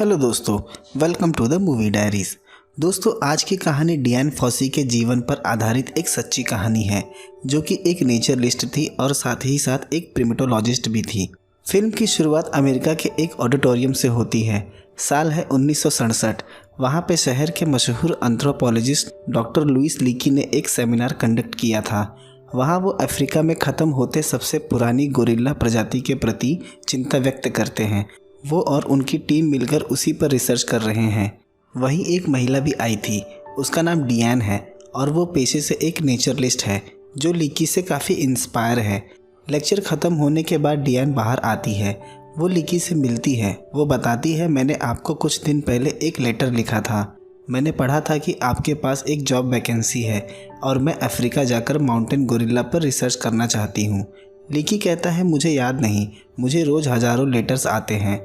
Hello दोस्तों, welcome to the movie diaries. दोस्तों, आज की कहानी डियान फॉसी के जीवन पर आधारित एक सच्ची कहानी है, जो कि एक नेचरलिस्ट थी और साथ ही साथ एक प्रिमेटोलॉजिस्ट भी थी। फिल्म की शुरुआत अमेरिका के एक ऑडिटोरियम से होती है। साल है 1967। वहाँ पे शहर के मशहूर एंथ्रोपोलॉजिस्ट डॉक्टर लुइस लीकी ने एक सेमिनार कंडक्ट किया था। वहाँ वो अफ्रीका में ख़त्म होते सबसे पुरानी गोरिल्ला प्रजाति के प्रति चिंता व्यक्त करते हैं। वो और उनकी टीम मिलकर उसी पर रिसर्च कर रहे हैं। वहीं एक महिला भी आई थी, उसका नाम डियान है और वो पेशे से एक नेचरलिस्ट है जो लीकी से काफ़ी इंस्पायर है। लेक्चर ख़त्म होने के बाद डियान बाहर आती है। वो लीकी से मिलती है। वो बताती है, मैंने आपको कुछ दिन पहले एक लेटर लिखा था। मैंने पढ़ा था कि आपके पास एक जॉब वैकेंसी है और मैं अफ्रीका जाकर माउंटेन गोरिल्ला पर रिसर्च करना चाहती हूँ। लीकी कहता है, मुझे याद नहीं, मुझे रोज़ हज़ारों लेटर्स आते हैं।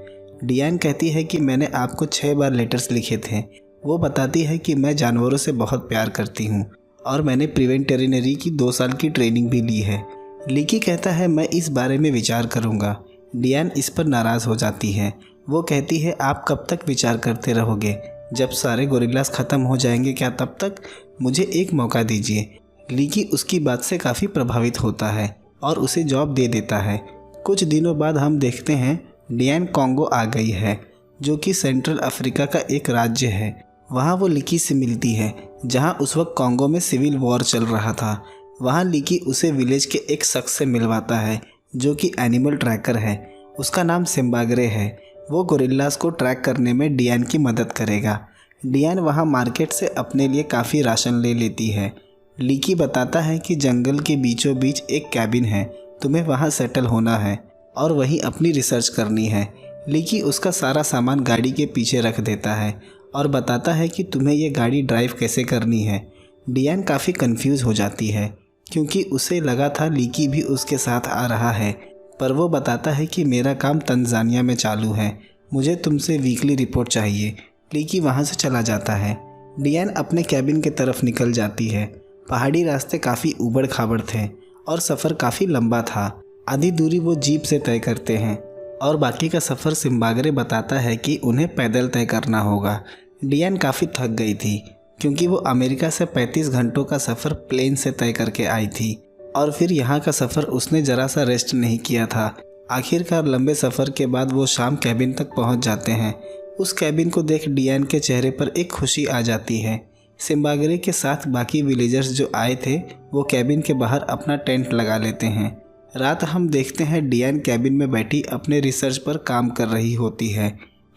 डियान कहती है कि मैंने आपको 6 बार लेटर्स लिखे थे। वो बताती है कि मैं जानवरों से बहुत प्यार करती हूँ और मैंने प्रिवेंटरिनरी की 2 साल की ट्रेनिंग भी ली है। लीकी कहता है, मैं इस बारे में विचार करूँगा। डियान इस पर नाराज़ हो जाती है। वो कहती है, आप कब तक विचार करते रहोगे? जब सारे गोरिल्लास ख़त्म हो जाएंगे क्या तब तक? मुझे एक मौका दीजिए। लीकी उसकी बात से काफ़ी प्रभावित होता है और उसे जॉब दे देता है। कुछ दिनों बाद हम देखते हैं डियान कॉन्गो आ गई है, जो कि सेंट्रल अफ्रीका का एक राज्य है। वहाँ वो लीकी से मिलती है, जहाँ उस वक्त कॉन्गो में सिविल वॉर चल रहा था। वहाँ लीकी उसे विलेज के एक शख्स से मिलवाता है जो कि एनिमल ट्रैकर है। उसका नाम सिम्बाग्रे है। वो गोरिल्लास को ट्रैक करने में डियान की मदद करेगा। डियान वहाँ मार्केट से अपने लिए काफ़ी राशन ले लेती है। लीकी बताता है कि जंगल के बीचों बीच एक कैबिन है, तुम्हें वहाँ सेटल होना है और वहीं अपनी रिसर्च करनी है। लीकी उसका सारा सामान गाड़ी के पीछे रख देता है और बताता है कि तुम्हें ये गाड़ी ड्राइव कैसे करनी है। डियान काफ़ी कंफ्यूज हो जाती है क्योंकि उसे लगा था लीकी भी उसके साथ आ रहा है, पर वो बताता है कि मेरा काम तंजानिया में चालू है, मुझे तुमसे वीकली रिपोर्ट चाहिए। लीकी वहाँ से चला जाता है। डियान अपने कैबिन की तरफ निकल जाती है। पहाड़ी रास्ते काफ़ी ऊबड़ खाबड़ थे और सफ़र काफ़ी लंबा था। आधी दूरी वो जीप से तय करते हैं और बाकी का सफ़र सिम्बाग्रे बताता है कि उन्हें पैदल तय करना होगा। डियान काफ़ी थक गई थी क्योंकि वो अमेरिका से 35 घंटों का सफ़र प्लेन से तय करके आई थी और फिर यहाँ का सफ़र उसने ज़रा सा रेस्ट नहीं किया था। आखिरकार लंबे सफ़र के बाद वो शाम कैबिन तक पहुँच जाते हैं। उस कैबिन को देख डियान के चेहरे पर एक खुशी आ जाती है। सिम्बाग्रे के साथ बाकी विलेजर्स जो आए थे वो कैबिन के बाहर अपना टेंट लगा लेते हैं। रात हम देखते हैं डियान कैबिन में बैठी अपने रिसर्च पर काम कर रही होती है।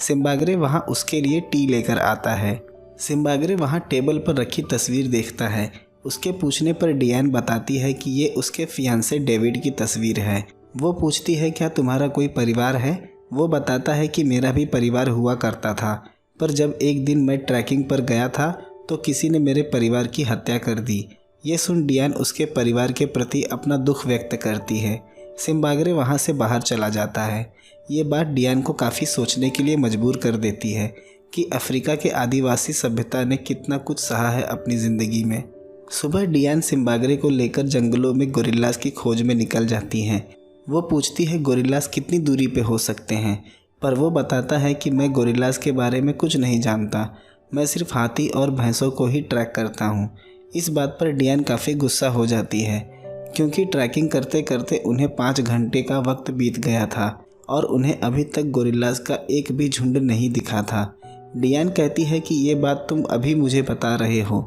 सिम्बाग्रे वहाँ उसके लिए टी लेकर आता है। सिम्बाग्रे वहाँ टेबल पर रखी तस्वीर देखता है। उसके पूछने पर डियान बताती है कि ये उसके फियांसे डेविड की तस्वीर है। वो पूछती है, क्या तुम्हारा कोई परिवार है? वो बताता है कि मेरा भी परिवार हुआ करता था, पर जब एक दिन मैं ट्रैकिंग पर गया था तो किसी ने मेरे परिवार की हत्या कर दी। ये सुन डियान उसके परिवार के प्रति अपना दुख व्यक्त करती है। सिम्बाग्रे वहाँ से बाहर चला जाता है। ये बात डियान को काफ़ी सोचने के लिए मजबूर कर देती है कि अफ्रीका के आदिवासी सभ्यता ने कितना कुछ सहा है अपनी ज़िंदगी में। सुबह डियान सिम्बाग्रे को लेकर जंगलों में गोरिल्लास की खोज में निकल जाती हैं। वो पूछती है, गोरिल्लास कितनी दूरी पे हो सकते हैं? पर वो बताता है कि मैं गोरिल्लास के बारे में कुछ नहीं जानता, मैं सिर्फ हाथी और भैंसों को ही ट्रैक करता हूँ। इस बात पर डियान काफ़ी गुस्सा हो जाती है क्योंकि ट्रैकिंग करते करते उन्हें 5 घंटे का वक्त बीत गया था और उन्हें अभी तक गोरिल्लास का एक भी झुंड नहीं दिखा था। डियान कहती है कि ये बात तुम अभी मुझे बता रहे हो।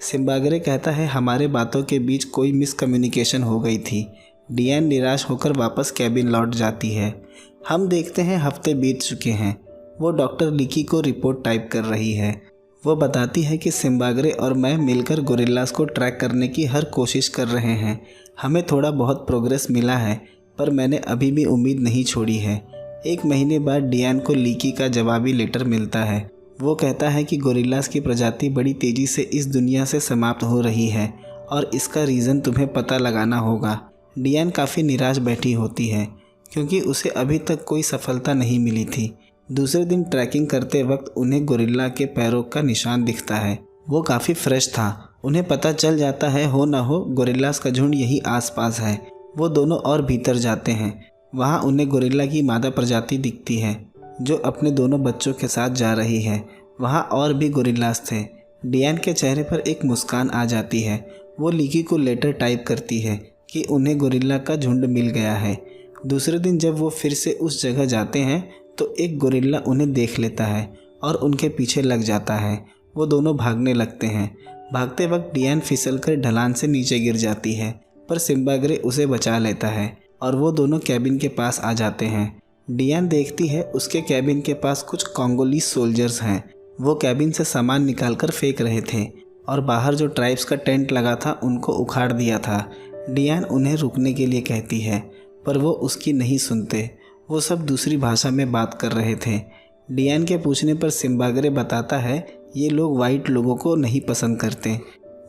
सिम्बाग्रे कहता है, हमारे बातों के बीच कोई मिसकम्युनिकेशन हो गई थी। डियान निराश होकर वापस कैबिन लौट जाती है। हम देखते हैं हफ्ते बीत चुके हैं। वो डॉक्टर लीकी को रिपोर्ट टाइप कर रही है। वो बताती है कि सिम्बाग्रे और मैं मिलकर गोरिल्लास को ट्रैक करने की हर कोशिश कर रहे हैं। हमें थोड़ा बहुत प्रोग्रेस मिला है, पर मैंने अभी भी उम्मीद नहीं छोड़ी है। 1 महीने बाद डियान को लीकी का जवाबी लेटर मिलता है। वो कहता है कि गोरिल्लास की प्रजाति बड़ी तेज़ी से इस दुनिया से समाप्त हो रही है और इसका रीज़न तुम्हें पता लगाना होगा। डियान काफ़ी निराश बैठी होती है क्योंकि उसे अभी तक कोई सफलता नहीं मिली थी। दूसरे दिन ट्रैकिंग करते वक्त उन्हें गोरिल्ला के पैरों का निशान दिखता है। वो काफ़ी फ्रेश था। उन्हें पता चल जाता है, हो ना हो गोरिल्लास का झुंड यही आसपास है। वो दोनों और भीतर जाते हैं। वहाँ उन्हें गोरिल्ला की मादा प्रजाति दिखती है। जो अपने दोनों बच्चों के साथ जा रही है। वहाँ और भी गोरिल्लास थे। डियान के चेहरे पर एक मुस्कान आ जाती है। वो लीकी को लेटर टाइप करती है कि उन्हें गोरिल्ला का झुंड मिल गया है। दूसरे दिन जब वो फिर से उस जगह जाते हैं तो एक गोरिल्ला उन्हें देख लेता है और उनके पीछे लग जाता है। वो दोनों भागने लगते हैं। भागते वक्त डियान फिसलकर ढलान से नीचे गिर जाती है, पर सिम्बा ग्रे उसे बचा लेता है और वो दोनों कैबिन के पास आ जाते हैं। डियान देखती है उसके कैबिन के पास कुछ कोंगोलीज सोल्जर्स हैं। वो कैबिन से सामान निकालकर फेंक रहे थे और बाहर जो ट्राइब्स का टेंट लगा था उनको उखाड़ दिया था। डियान उन्हें रुकने के लिए कहती है, पर वो उसकी नहीं सुनते। वो सब दूसरी भाषा में बात कर रहे थे। डियान के पूछने पर सिम्बा ग्रे बताता है ये लोग वाइट लोगों को नहीं पसंद करते।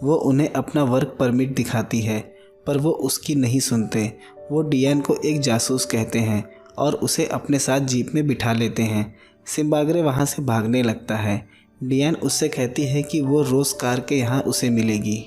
वो उन्हें अपना वर्क परमिट दिखाती है, पर वो उसकी नहीं सुनते। वो डियान को एक जासूस कहते हैं और उसे अपने साथ जीप में बिठा लेते हैं। सिम्बा ग्रे वहाँ से भागने लगता है। डियान उससे कहती है कि वो रोज़ कार के यहाँ उसे मिलेगी।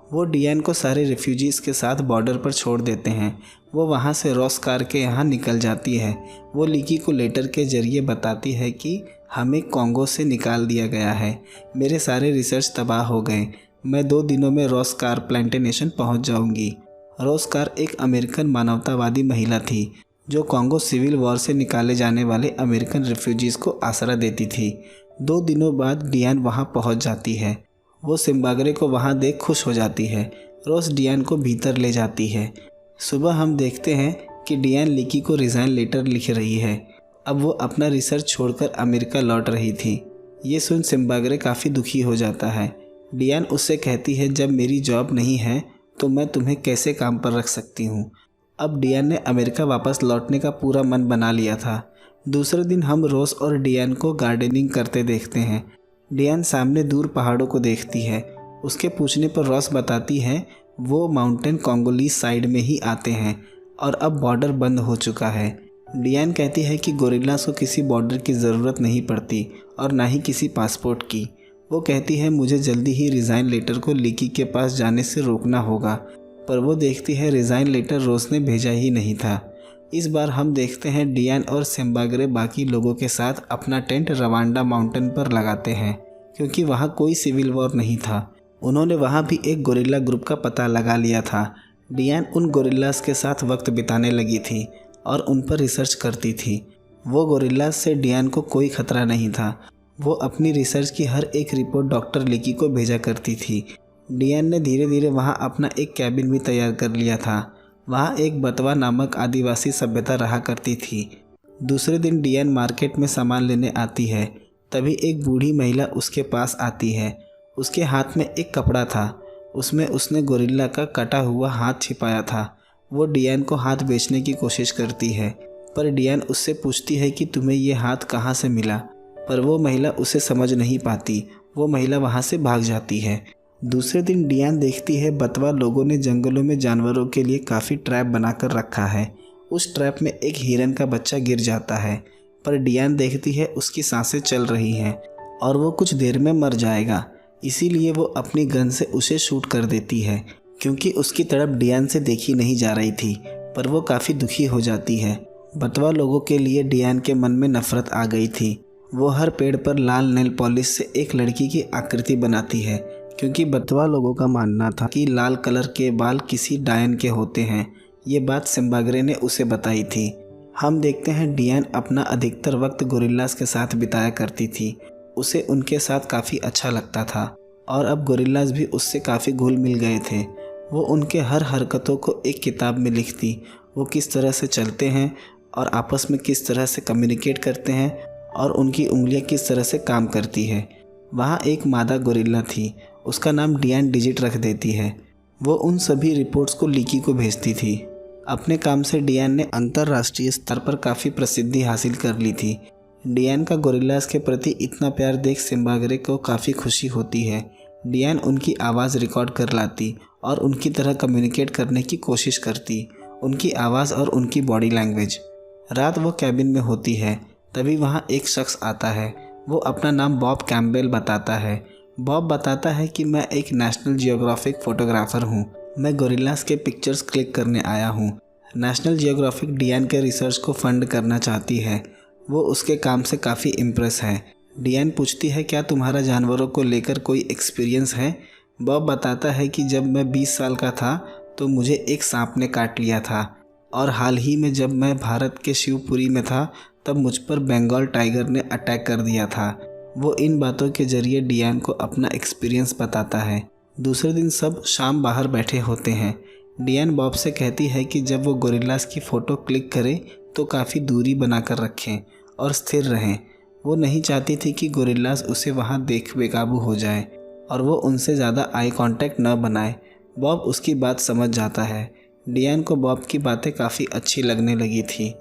वो डियान को सारे रिफ्यूजीज़ के साथ बॉर्डर पर छोड़ देते हैं। वो वहाँ से रॉस कार के यहाँ निकल जाती है। वो लीकी को लेटर के ज़रिए बताती है कि हमें कॉन्गो से निकाल दिया गया है। मेरे सारे रिसर्च तबाह हो गए। मैं 2 दिनों में रॉस कार प्लांटेशन पहुँच जाऊँगी। रॉस कार एक अमेरिकन मानवतावादी महिला थी जो कॉन्गो सिविल वॉर से निकाले जाने वाले अमेरिकन रिफ्यूजीज़ को आसरा देती थी। 2 दिनों बाद डियान वहाँ पहुँच जाती है। वो सिम्बा ग्रे को वहाँ देख खुश हो जाती है। रोज़ डियान को भीतर ले जाती है। सुबह हम देखते हैं कि डियान लीकी को रिज़ाइन लेटर लिख रही है। अब वो अपना रिसर्च छोड़कर अमेरिका लौट रही थी। ये सुन सिम्बा ग्रे काफ़ी दुखी हो जाता है। डियान उससे कहती है जब मेरी जॉब नहीं है तो मैं तुम्हें कैसे काम पर रख सकती हूँ। अब डियान ने अमेरिका वापस लौटने का पूरा मन बना लिया था। दूसरे दिन हम रोज़ और डियान को गार्डनिंग करते देखते हैं। डियान सामने दूर पहाड़ों को देखती है। उसके पूछने पर रॉस बताती है वो माउंटेन कोंगोलीज साइड में ही आते हैं और अब बॉर्डर बंद हो चुका है। डियान कहती है कि गोरिल्लास को किसी बॉर्डर की ज़रूरत नहीं पड़ती और ना ही किसी पासपोर्ट की। वो कहती है मुझे जल्दी ही रिज़ाइन लेटर को लीकी के पास जाने से रोकना होगा, पर वो देखती है रिज़ाइन लेटर रोज़ ने भेजा ही नहीं था। इस बार हम देखते हैं डियान और सिम्बा ग्रे बाकी लोगों के साथ अपना टेंट रवांडा माउंटेन पर लगाते हैं, क्योंकि वहाँ कोई सिविल वॉर नहीं था। उन्होंने वहाँ भी एक गोरिल्ला ग्रुप का पता लगा लिया था। डियान उन गोरिल्लास के साथ वक्त बिताने लगी थी और उन पर रिसर्च करती थी। वो गोरिल्लास से डियान को कोई खतरा नहीं था। वो अपनी रिसर्च की हर एक रिपोर्ट डॉक्टर लीकी को भेजा करती थी। डियान ने धीरे धीरे वहाँ अपना एक कैबिन भी तैयार कर लिया था। वहाँ एक बतवा नामक आदिवासी सभ्यता रहा करती थी। दूसरे दिन डियान मार्केट में सामान लेने आती है। तभी एक बूढ़ी महिला उसके पास आती है। उसके हाथ में एक कपड़ा था। उसमें उसने गोरिल्ला का कटा हुआ हाथ छिपाया था। वो डियान को हाथ बेचने की कोशिश करती है, पर डियान उससे पूछती है कि तुम्हें ये हाथ कहाँ से मिला, पर वो महिला उसे समझ नहीं पाती। वो महिला वहाँ से भाग जाती है। दूसरे दिन डियान देखती है बतवा लोगों ने जंगलों में जानवरों के लिए काफ़ी ट्रैप बनाकर रखा है। उस ट्रैप में एक हिरन का बच्चा गिर जाता है, पर डियान देखती है उसकी सांसें चल रही हैं और वो कुछ देर में मर जाएगा। इसीलिए वो अपनी गन से उसे शूट कर देती है, क्योंकि उसकी तड़प डियान से देखी नहीं जा रही थी। पर वो काफ़ी दुखी हो जाती है। बतवा लोगों के लिए डियान के मन में नफरत आ गई थी। वो हर पेड़ पर लाल नेल पॉलिश से एक लड़की की आकृति बनाती है, क्योंकि बतवा लोगों का मानना था कि लाल कलर के बाल किसी डायन के होते हैं। ये बात सिम्बा ग्रे ने उसे बताई थी। हम देखते हैं डियान अपना अधिकतर वक्त गोरिल्लास के साथ बिताया करती थी। उसे उनके साथ काफ़ी अच्छा लगता था और अब गोरिल्लास भी उससे काफ़ी घुल मिल गए थे। वो उनके हर हरकतों को एक किताब में लिखती। वो किस तरह से चलते हैं और आपस में किस तरह से कम्युनिकेट करते हैं और उनकी उंगलियां किस तरह से काम करती है। वहाँ एक मादा गोरिल्ला थी। उसका नाम डियान डिजिट रख देती है। वो उन सभी रिपोर्ट्स को लीकी को भेजती थी। अपने काम से डियान ने अंतर्राष्ट्रीय स्तर पर काफ़ी प्रसिद्धि हासिल कर ली थी। डियान का गोरिल्लास के प्रति इतना प्यार देख सिम्बा ग्रे को काफ़ी खुशी होती है। डियान उनकी आवाज़ रिकॉर्ड कर लाती और उनकी तरह कम्युनिकेट करने की कोशिश करती, उनकी आवाज़ और उनकी बॉडी लैंग्वेज। रात वो कैबिन में होती है, तभी वहाँ एक शख्स आता है। वो अपना नाम बॉब कैम्पबेल बताता है। बॉब बताता है कि मैं एक नेशनल जियोग्राफिक फ़ोटोग्राफ़र हूँ। मैं गोरिल्लास के पिक्चर्स क्लिक करने आया हूँ। नेशनल जियोग्राफिक डियान के रिसर्च को फंड करना चाहती है। वो उसके काम से काफ़ी इम्प्रेस है। डियान पूछती है क्या तुम्हारा जानवरों को लेकर कोई एक्सपीरियंस है। बॉब बताता है कि जब मैं 20 साल का था तो मुझे एक सांप ने काट लिया था, और हाल ही में जब मैं भारत के शिवपुरी में था तब मुझ पर बंगाल टाइगर ने अटैक कर दिया था। वो इन बातों के जरिए डियान को अपना एक्सपीरियंस बताता है। दूसरे दिन सब शाम बाहर बैठे होते हैं। डियान बॉब से कहती है कि जब वो गोरिल्लास की फ़ोटो क्लिक करे तो काफ़ी दूरी बनाकर रखें और स्थिर रहें। वो नहीं चाहती थी कि गोरिल्लास उसे वहाँ देख बेकाबू हो जाए और वो उनसे ज़्यादा आई कांटेक्ट न बनाए। बॉब उसकी बात समझ जाता है। डियान को बॉब की बातें काफ़ी अच्छी लगने लगी थी।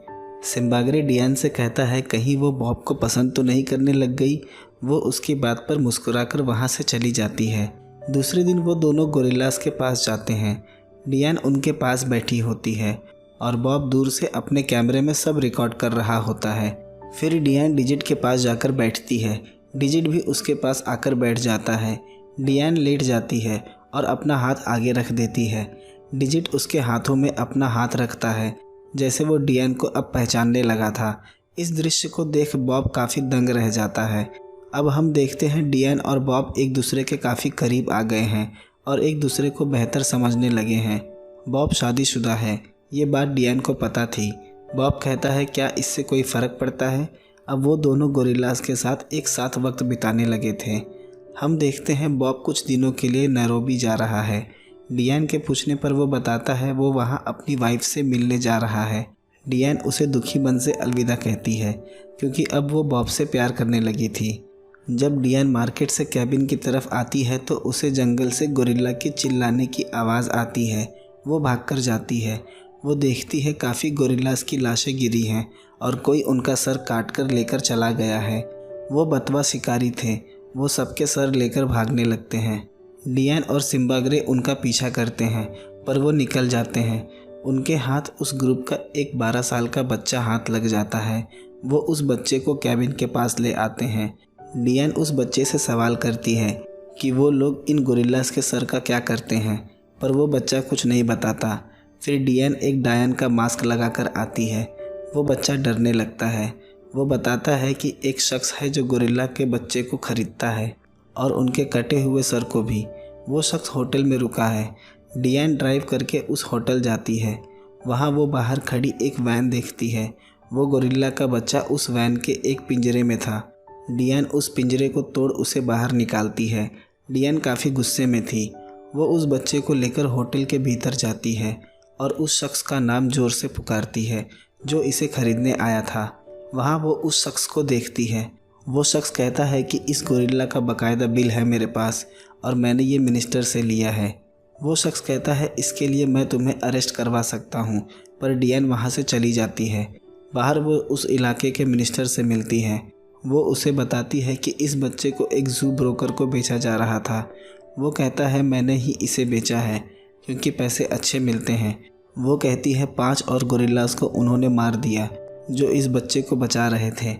सिम्बाग्रे डियान से कहता है कहीं वो बॉब को पसंद तो नहीं करने लग गई। वो उसकी बात पर मुस्कुराकर वहाँ से चली जाती है। दूसरे दिन वो दोनों गोरिल्लास के पास जाते हैं। डियान उनके पास बैठी होती है और बॉब दूर से अपने कैमरे में सब रिकॉर्ड कर रहा होता है। फिर डियान डिजिट के पास जाकर बैठती है। डिजिट भी उसके पास आकर बैठ जाता है। डियान लेट जाती है और अपना हाथ आगे रख देती है। डिजिट उसके हाथों में अपना हाथ रखता है, जैसे वो डियान को अब पहचानने लगा था। इस दृश्य को देख बॉब काफ़ी दंग रह जाता है। अब हम देखते हैं डियान और बॉब एक दूसरे के काफ़ी करीब आ गए हैं और एक दूसरे को बेहतर समझने लगे हैं। बॉब शादीशुदा है, ये बात डियान को पता थी। बॉब कहता है क्या इससे कोई फ़र्क पड़ता है। अब वो दोनों गोरिल्लास के साथ एक साथ वक्त बिताने लगे थे। हम देखते हैं बॉब कुछ दिनों के लिए नैरोबी जा रहा है। डियान के पूछने पर वो बताता है वो वहाँ अपनी वाइफ से मिलने जा रहा है। डियान उसे दुखी मन से अलविदा कहती है क्योंकि अब वो बॉब से प्यार करने लगी थी। जब डियान मार्केट से कैबिन की तरफ आती है तो उसे जंगल से गोरिल्ला के चिल्लाने की आवाज़ आती है। वो भागकर जाती है। वो देखती है काफ़ी गोरिल्लास की लाशें गिरी हैं और कोई उनका सर काट कर लेकर चला गया है। वो बतवा शिकारी थे। वो सबके सर लेकर भागने लगते हैं। डियान और सिम्बाग्रे उनका पीछा करते हैं पर वो निकल जाते हैं। उनके हाथ उस ग्रुप का एक 12 साल का बच्चा हाथ लग जाता है। वो उस बच्चे को कैबिन के पास ले आते हैं। डियान उस बच्चे से सवाल करती है कि वो लोग इन गोरिल्लास के सर का क्या करते हैं, पर वो बच्चा कुछ नहीं बताता। फिर डियान एक डायन का मास्क लगाकर आती है। वो बच्चा डरने लगता है। वो बताता है कि एक शख्स है जो गोरिल्ला के बच्चे को खरीदता है और उनके कटे हुए सर को भी। वो शख्स होटल में रुका है। डियान ड्राइव करके उस होटल जाती है। वहाँ वो बाहर खड़ी एक वैन देखती है। वो गोरिल्ला का बच्चा उस वैन के एक पिंजरे में था। डियान उस पिंजरे को तोड़ उसे बाहर निकालती है। डियान काफ़ी गुस्से में थी। वो उस बच्चे को लेकर होटल के भीतर जाती है और उस शख्स का नाम ज़ोर से पुकारती है जो इसे खरीदने आया था। वहाँ वो उस शख्स को देखती है। वो शख्स कहता है कि इस गोरिल्ला का बाकायदा बिल है मेरे पास और मैंने ये मिनिस्टर से लिया है। वो शख्स कहता है इसके लिए मैं तुम्हें अरेस्ट करवा सकता हूँ, पर डियान वहाँ से चली जाती है। बाहर वो उस इलाके के मिनिस्टर से मिलती है। वो उसे बताती है कि इस बच्चे को एक जू ब्रोकर को बेचा जा रहा था। वो कहता है मैंने ही इसे बेचा है क्योंकि पैसे अच्छे मिलते हैं। वो कहती है 5 और गोरिल्लास को उन्होंने मार दिया जो इस बच्चे को बचा रहे थे।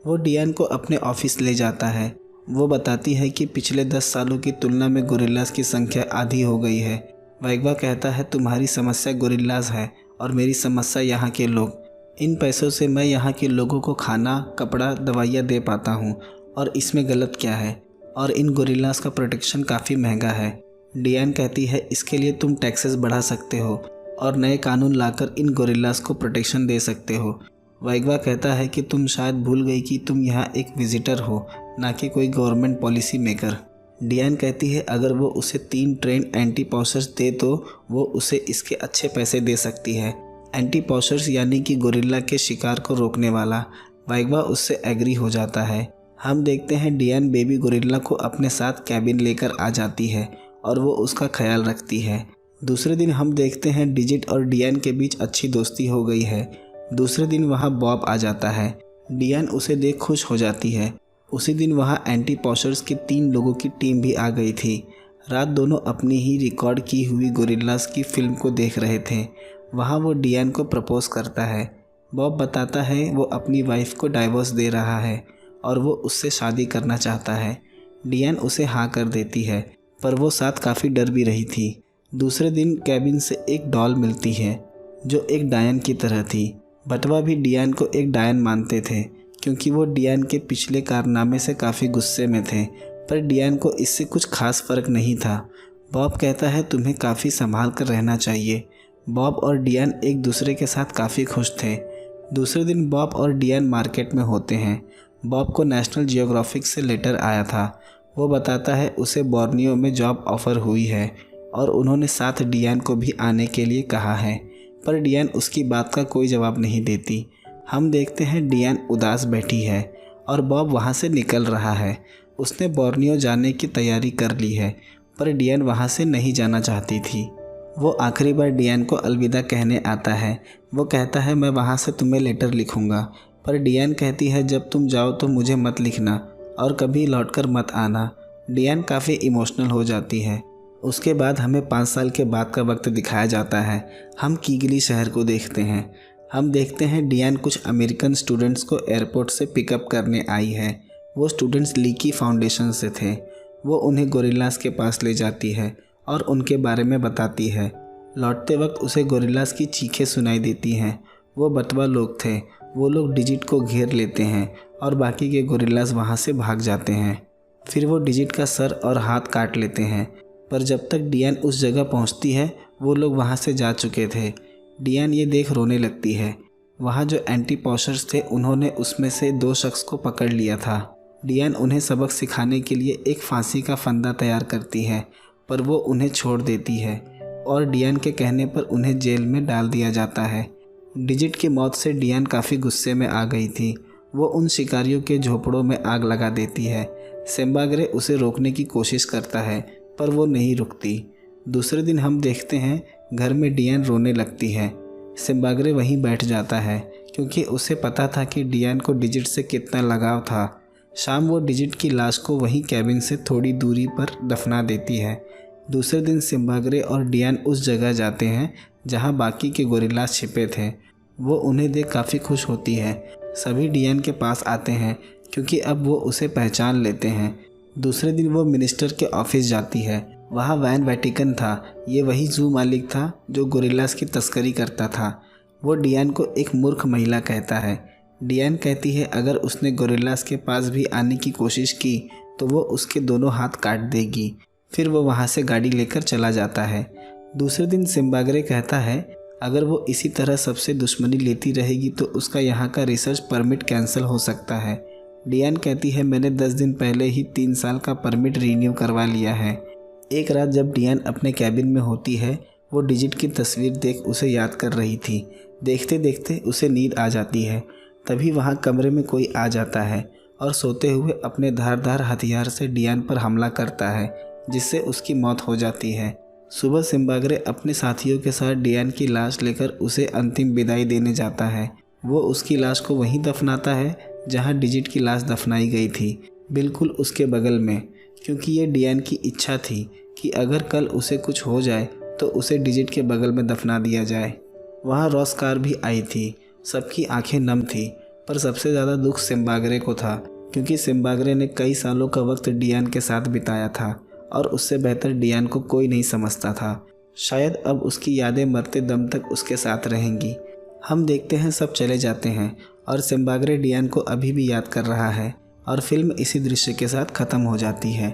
वो डियान को अपने ऑफिस ले जाता है। वो बताती है कि पिछले 10 सालों की तुलना में गोरिल्लास की संख्या आधी हो गई है। वाइगवा कहता है तुम्हारी समस्या गोरिल्लास है और मेरी समस्या यहाँ के लोग। इन पैसों से मैं यहाँ के लोगों को खाना, कपड़ा, दवाइयाँ दे पाता हूँ और इसमें गलत क्या है। और इन गोरिल्लास का प्रोटेक्शन काफ़ी महंगा है। डियान कहती है इसके लिए तुम टैक्सेस बढ़ा सकते हो और नए कानून लाकर इन गोरिल्लास को प्रोटेक्शन दे सकते हो। वाइगवा कहता है कि तुम शायद भूल गई कि तुम यहाँ एक विजिटर हो, ना कि कोई गवर्नमेंट पॉलिसी मेकर। डियान कहती है अगर वो उसे 3 ट्रेन एंटी पॉचर्स दे तो वो उसे इसके अच्छे पैसे दे सकती है। एंटी पॉचर्स यानी कि गोरिल्ला के शिकार को रोकने वाला। वाइगवा उससे एग्री हो जाता है। हम देखते हैं डियान बेबी गोरिल्ला को अपने साथ कैबिन लेकर आ जाती है और वो उसका ख्याल रखती है। दूसरे दिन हम देखते हैं डिजिट और डियान के बीच अच्छी दोस्ती हो गई है। दूसरे दिन वहाँ बॉब आ जाता है। डियान उसे देख खुश हो जाती है। उसी दिन वहाँ एंटी पॉचर्स की 3 लोगों की टीम भी आ गई थी। रात दोनों अपनी ही रिकॉर्ड की हुई गोरिल्लास की फिल्म को देख रहे थे। वहाँ वो डियान को प्रपोज करता है। बॉब बताता है वो अपनी वाइफ को डाइवोर्स दे रहा है और वो उससे शादी करना चाहता है। डियान उसे हाँ कर देती है, पर वो साथ काफ़ी डर भी रही थी। दूसरे दिन कैबिन से एक डॉल मिलती है जो एक डायन की तरह थी। बटवा भी डियान को एक डायन मानते थे क्योंकि वो डियान के पिछले कारनामे से काफ़ी गुस्से में थे, पर डियान को इससे कुछ खास फ़र्क नहीं था। बॉब कहता है तुम्हें काफ़ी संभाल कर रहना चाहिए। बॉब और डियान एक दूसरे के साथ काफ़ी खुश थे। दूसरे दिन बॉब और डियान मार्केट में होते हैं। बॉब को नेशनल जियोग्राफिक से लेटर आया था। वो बताता है उसे बोर्नियो में जॉब ऑफ़र हुई है और उन्होंने साथ डियान को भी आने के लिए कहा है, पर डियान उसकी बात का कोई जवाब नहीं देती। हम देखते हैं डियान उदास बैठी है और बॉब वहाँ से निकल रहा है। उसने बोर्नियो जाने की तैयारी कर ली है, पर डियान वहाँ से नहीं जाना चाहती थी। वो आखिरी बार डियान को अलविदा कहने आता है। वो कहता है मैं वहाँ से तुम्हें लेटर लिखूँगा, पर डियान कहती है जब तुम जाओ तो मुझे मत लिखना और कभी लौटकर मत आना। डियान काफ़ी इमोशनल हो जाती है। उसके बाद हमें 5 साल के बाद का वक्त दिखाया जाता है। हम कीगली शहर को देखते हैं। हम देखते हैं डियान कुछ अमेरिकन स्टूडेंट्स को एयरपोर्ट से पिकअप करने आई है। वो स्टूडेंट्स लीकी फाउंडेशन से थे। वो उन्हें गोरिल्लास के पास ले जाती है और उनके बारे में बताती है। लौटते वक्त उसे गोरिल्लास की चीखें सुनाई देती हैं। वो बटवा लोग थे। वो लोग डिजिट को घेर लेते हैं और बाकी के गोरिल्लास वहाँ से भाग जाते हैं। फिर वो डिजिट का सर और हाथ काट लेते हैं, पर जब तक डियान उस जगह पहुँचती है वो लोग वहाँ से जा चुके थे। डियान ये देख रोने लगती है। वहाँ जो एंटी पॉशर्स थे उन्होंने उसमें से 2 शख्स को पकड़ लिया था। डियान उन्हें सबक सिखाने के लिए एक फांसी का फंदा तैयार करती है, पर वो उन्हें छोड़ देती है और डियान के कहने पर उन्हें जेल में डाल दिया जाता है। डिजिट की मौत से डियान काफ़ी गुस्से में आ गई थी। वो उन शिकारियों के झोपड़ों में आग लगा देती है। सिम्बाग्रे उसे रोकने की कोशिश करता है, पर वो नहीं रुकती। दूसरे दिन हम देखते हैं घर में डियान रोने लगती है। सिम्बाग्रे वहीं बैठ जाता है क्योंकि उसे पता था कि डियान को डिजिट से कितना लगाव था। शाम वो डिजिट की लाश को वहीं कैबिन से थोड़ी दूरी पर दफना देती है। दूसरे दिन सिम्बाग्रे और डियान उस जगह जाते हैं जहां बाकी के गोरिल्लास छिपे थे। वो उन्हें देख काफ़ी खुश होती है। सभी डियान के पास आते हैं क्योंकि अब वो उसे पहचान लेते हैं। दूसरे दिन वो मिनिस्टर के ऑफिस जाती है। वहाँ वैन वेटिकन था। ये वही जू मालिक था जो गोरिल्लास की तस्करी करता था। वो डियान को एक मूर्ख महिला कहता है। डियान कहती है अगर उसने गोरिल्लास के पास भी आने की कोशिश की तो वो उसके दोनों हाथ काट देगी। फिर वो वहाँ से गाड़ी लेकर चला जाता है। दूसरे दिन सिम्बाग्रे कहता है अगर वो इसी तरह सबसे दुश्मनी लेती रहेगी तो उसका यहाँ का रिसर्च परमिट कैंसिल हो सकता है। डियान कहती है मैंने 10 दिन पहले ही 3 साल का परमिट रीन्यू करवा लिया है। एक रात जब डियान अपने कैबिन में होती है वो डिजिट की तस्वीर देख उसे याद कर रही थी। देखते देखते उसे नींद आ जाती है। तभी वहाँ कमरे में कोई आ जाता है और सोते हुए अपने धारदार हथियार से डियान पर हमला करता है, जिससे उसकी मौत हो जाती है। सुबह सिम्बाग्रे अपने साथियों के साथ डियान की लाश लेकर उसे अंतिम विदाई देने जाता है। वो उसकी लाश को वहीं दफनाता है जहां डिजिट की लाश दफनाई गई थी, बिल्कुल उसके बगल में, क्योंकि ये डियान की इच्छा थी कि अगर कल उसे कुछ हो जाए तो उसे डिजिट के बगल में दफना दिया जाए। वहाँ रॉस कार भी आई थी। सबकी आंखें नम थी, पर सबसे ज़्यादा दुख सिम्बाग्रे को था क्योंकि सिम्बाग्रे ने कई सालों का वक्त डियान के साथ बिताया था और उससे बेहतर डियान को कोई नहीं समझता था। शायद अब उसकी यादें मरते दम तक उसके साथ रहेंगी। हम देखते हैं सब चले जाते हैं और सिम्बाग्रे डियान को अभी भी याद कर रहा है और फिल्म इसी दृश्य के साथ ख़त्म हो जाती है।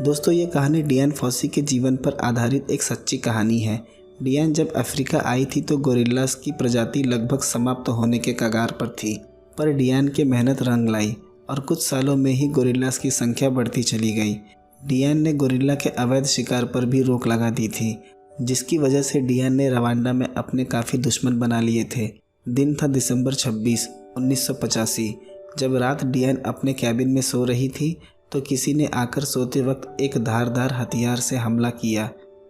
दोस्तों, ये कहानी डियान फॉसी के जीवन पर आधारित एक सच्ची कहानी है। डियान जब अफ्रीका आई थी तो गोरिल्लास की प्रजाति लगभग समाप्त होने के कगार पर थी, पर डियान की मेहनत रंग लाई और कुछ सालों में ही गोरिल्लास की संख्या बढ़ती चली गई। डियान ने गोरिल्ला के अवैध शिकार पर भी रोक लगा दी थी, जिसकी वजह से डियान ने रवांडा में अपने काफ़ी दुश्मन बना लिए थे। दिन था दिसंबर 26, 1985। जब रात डियान अपने कैबिन में सो रही थी तो किसी ने आकर सोते वक्त एक धारदार हथियार से हमला किया,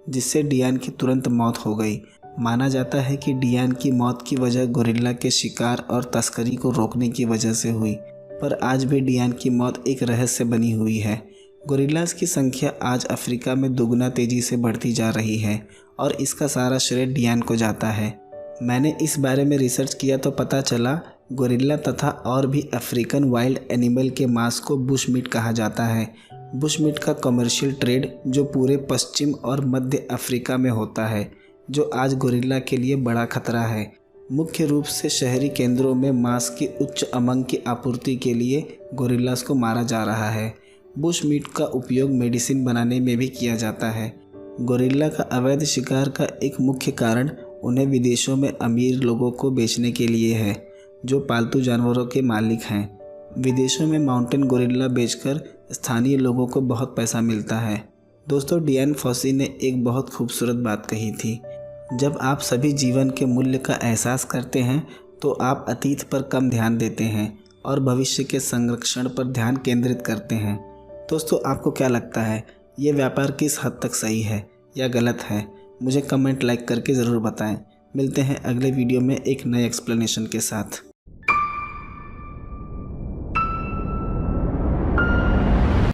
जिससे डियान की तुरंत मौत हो गई। माना जाता है कि डियान की मौत की वजह गोरिल्ला के शिकार और तस्करी को रोकने की वजह से हुई, पर आज भी डियान की मौत एक रहस्य बनी हुई है। गोरिल्लास की संख्या आज अफ्रीका में दोगुना तेज़ी से बढ़ती जा रही है और इसका सारा श्रेय डियान को जाता है। मैंने इस बारे में रिसर्च किया तो पता चला गोरिल्ला तथा और भी अफ्रीकन वाइल्ड एनिमल के मांस को बुश मीट कहा जाता है। बुश मीट का कमर्शियल ट्रेड जो पूरे पश्चिम और मध्य अफ्रीका में होता है, जो आज गोरिल्ला के लिए बड़ा खतरा है। मुख्य रूप से शहरी केंद्रों में मांस की उच्च अमंग की आपूर्ति के लिए गोरिल्लास को मारा जा रहा है। बुश मीट का उपयोग मेडिसिन बनाने में भी किया जाता है। गोरिल्ला का अवैध शिकार का एक मुख्य कारण उन्हें विदेशों में अमीर लोगों को बेचने के लिए है, जो पालतू जानवरों के मालिक हैं। विदेशों में माउंटेन गोरिल्ला बेचकर स्थानीय लोगों को बहुत पैसा मिलता है। दोस्तों, डियान फॉसी ने एक बहुत खूबसूरत बात कही थी, जब आप सभी जीवन के मूल्य का एहसास करते हैं तो आप अतीत पर कम ध्यान देते हैं और भविष्य के संरक्षण पर ध्यान केंद्रित करते हैं। दोस्तों, आपको क्या लगता है, ये व्यापार किस हद तक सही है या गलत है? मुझे कमेंट लाइक करके ज़रूर बताएं। मिलते हैं अगले वीडियो में एक नए एक्सप्लेनेशन के साथ।